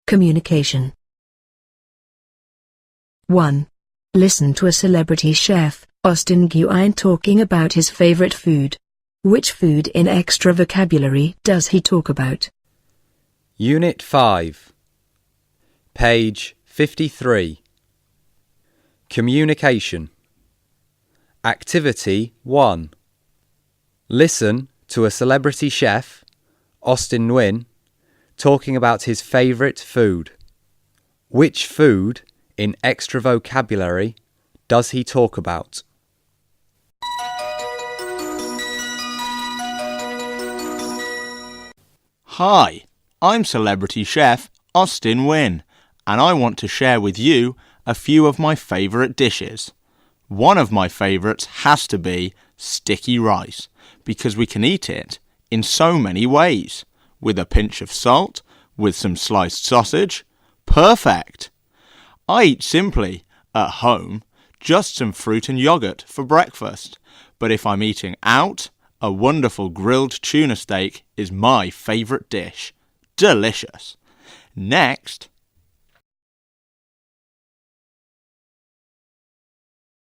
Communication. 1. Listen to a celebrity chef, Austin Nguyen, talking about his favorite food. Which food in extra vocabulary does he talk about? Unit 5. Page 53. Communication. Activity 1. Listen to a celebrity chef, Austin Nguyen, talking about his favourite food. Which food in extra vocabulary does he talk about? Hi, I'm celebrity chef Austin Nguyen, and I want to share with you a few of my favourite dishes. One of my favourites has to be sticky rice, because we can eat it in so many ways. With a pinch of salt, with some sliced sausage. Perfect! I eat simply, at home, just some fruit and yoghurt for breakfast. But if I'm eating out, a wonderful grilled tuna steak is my favourite dish. Delicious! Next,